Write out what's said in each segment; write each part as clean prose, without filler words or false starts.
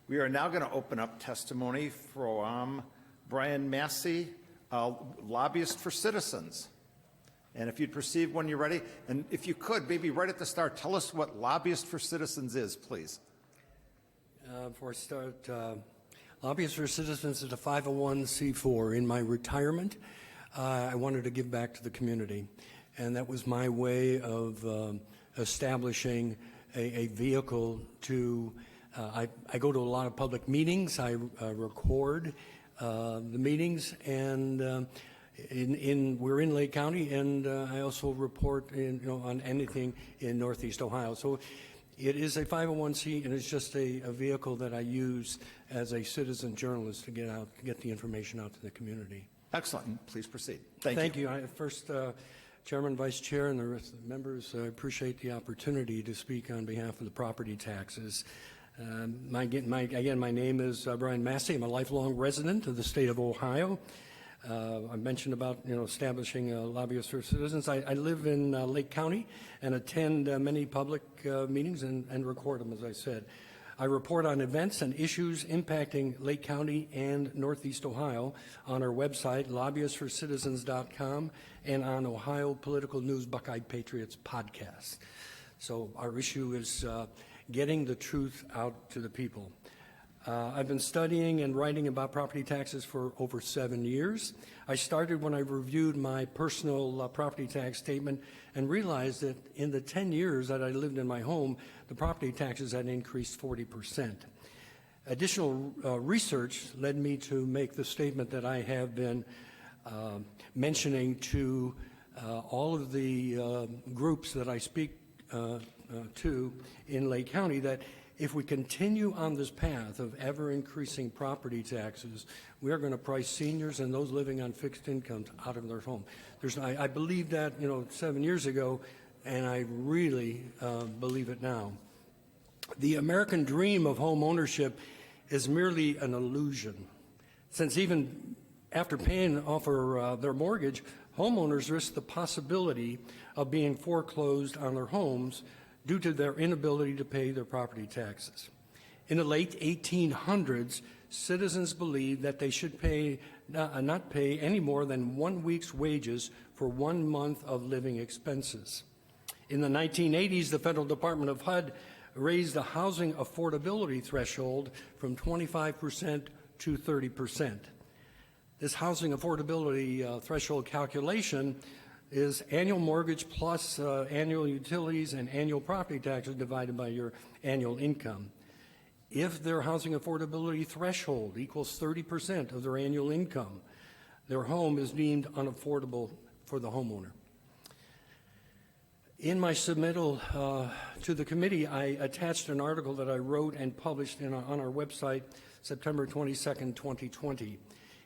We are now going to open up testimony from Brian Massie, lobbyist for Citizens. And if you'd proceed when you're ready, and if you could, maybe right at the start, tell us what Lobbyist for Citizens is, please. Before I start, Lobbyist for Citizens is a 501c4. In my retirement, I wanted to give back to the community, and that was my way of establishing a vehicle to, I go to a lot of public meetings, I record the meetings, and we're in Lake County, and I also report on anything in Northeast Ohio. So it is a 501c, and it's just a vehicle that I use as a citizen journalist to get the information out to the community. Excellent. Please proceed. Thank you. First, Chairman, Vice Chair, and the rest of the members, I appreciate the opportunity to speak on behalf of the property taxes. My name is Brian Massie. I'm a lifelong resident of the state of Ohio. I mentioned about establishing Lobbyists for Citizens. I live in Lake County and attend many public meetings and record them, as I said. I report on events and issues impacting Lake County and Northeast Ohio on our website, lobbyistforcitizens.com, and on Ohio Political News Buckeye Patriots podcast. So our issue is getting the truth out to the people. I've been studying and writing about property taxes for over 7 years. I started when I reviewed my personal property tax statement and realized that in the 10 years that I lived in my home, the property taxes had increased 40%. Additional research led me to make the statement that I have been mentioning to all of the groups that I speak to in Lake County, that if we continue on this path of ever-increasing property taxes, we are going to price seniors and those living on fixed incomes out of their home. I believed that 7 years ago, and I really believe it now. The American dream of home ownership is merely an illusion, since even after paying off their mortgage, homeowners risk the possibility of being foreclosed on their homes due to their inability to pay their property taxes. In the late 1800s, citizens believed that they should not pay any more than 1 week's wages for 1 month of living expenses. In the 1980s, the Federal Department of HUD raised the housing affordability threshold from 25% to 30%. This housing affordability threshold calculation is annual mortgage plus annual utilities and annual property taxes divided by your annual income. If their housing affordability threshold equals 30% of their annual income, their home is deemed unaffordable for the homeowner. In my submittal to the committee, I attached an article that I wrote and published on our website September 22nd, 2020.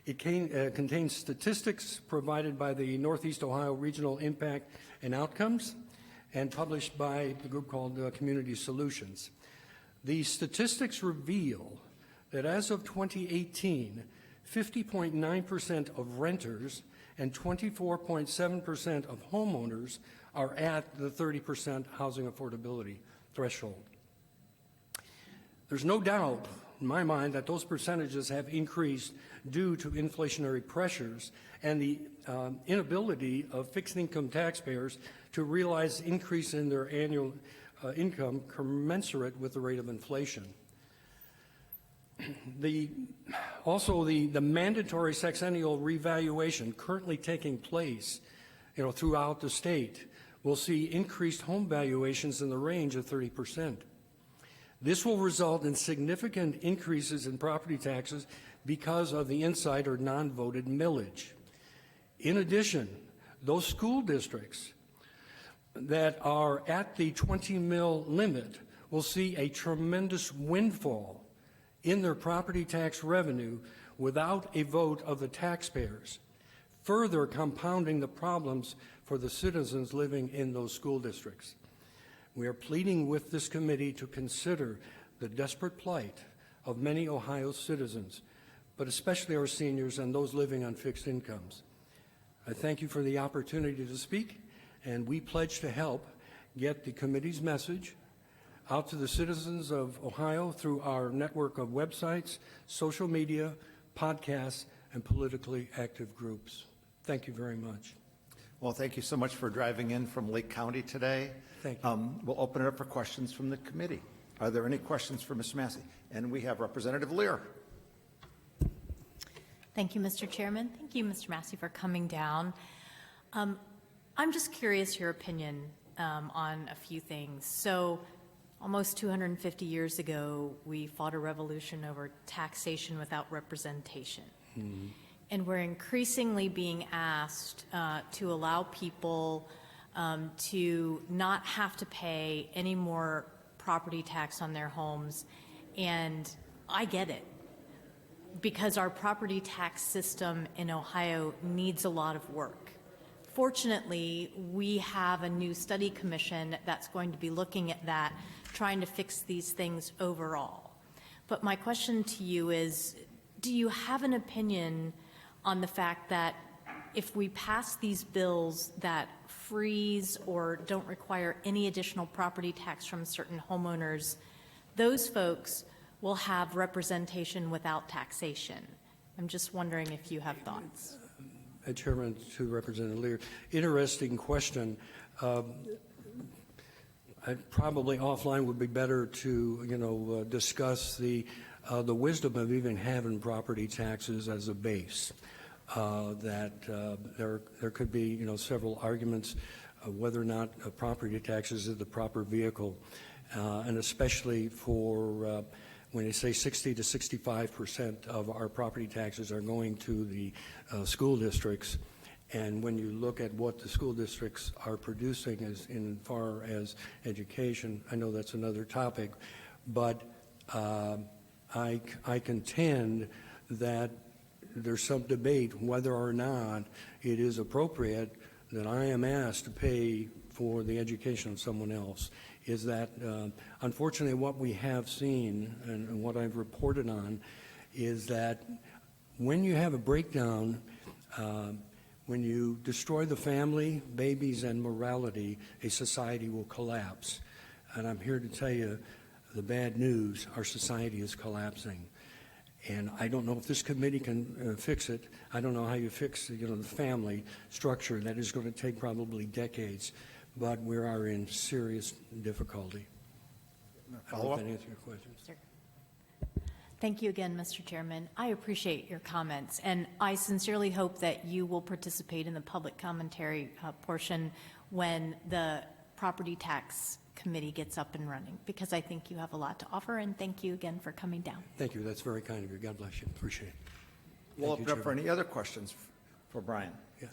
It contains statistics provided by the Northeast Ohio Regional Impact and Outcomes and published by the group called Community Solutions. The statistics reveal that as of 2018, 50.9% of renters and 24.7% of homeowners are at the 30% housing affordability threshold. There's no doubt in my mind that those percentages have increased due to inflationary pressures and the inability of fixed income taxpayers to realize increase in their annual income commensurate with the rate of inflation. Also, the mandatory sexennial revaluation currently taking place throughout the state will see increased home valuations in the range of 30%. This will result in significant increases in property taxes because of the inside or non-voted millage. In addition, those school districts that are at the 20 mil limit will see a tremendous windfall in their property tax revenue without a vote of the taxpayers, further compounding the problems for the citizens living in those school districts. We are pleading with this committee to consider the desperate plight of many Ohio citizens, but especially our seniors and those living on fixed incomes. I thank you for the opportunity to speak, and we pledge to help get the committee's message out to the citizens of Ohio through our network of websites, social media, podcasts, and politically active groups. Thank you very much. Well, thank you so much for driving in from Lake County today. Thank you. We'll open it up for questions from the committee. Are there any questions for Ms. Massie? And we have Representative Lear. Thank you, Mr. Chairman. Thank you, Mr. Massie, for coming down. I'm just curious your opinion on a few things. So almost 250 years ago, we fought a revolution over taxation without representation. Mm-hmm. And we're increasingly being asked to allow people to not have to pay any more property tax on their homes. And I get it, because our property tax system in Ohio needs a lot of work. Fortunately, we have a new study commission that's going to be looking at that, trying to fix these things overall. But my question to you is, do you have an opinion on the fact that if we pass these bills that freeze or don't require any additional property tax from certain homeowners, those folks will have representation without taxation? I'm just wondering if you have thoughts. Chairman, to Representative Lear, interesting question. Probably offline would be better to discuss the wisdom of even having property taxes as a base. There could be several arguments whether or not property taxes is the proper vehicle, and especially for when they say 60 to 65% of our property taxes are going to the school districts, and when you look at what the school districts are producing as in far as education, I know that's another topic, but I contend that there's some debate whether or not it is appropriate that I am asked to pay for the education of someone else. Is that unfortunately what we have seen and what I've reported on is that when you have a breakdown, when you destroy the family, babies, and morality, a society will collapse. And I'm here to tell you the bad news: our society is collapsing. And I don't know if this committee can fix it. I don't know how you fix the family structure. That is going to take probably decades. But we are in serious difficulty. I hope that answers your questions. Sure. Thank you again, Mr. Chairman. I appreciate your comments, and I sincerely hope that you will participate in the public commentary portion when the property tax committee gets up and running, because I think you have a lot to offer, and thank you again for coming down. Thank you. That's very kind of you. God bless you. Appreciate it. We'll open up for any other questions for Brian. Yeah.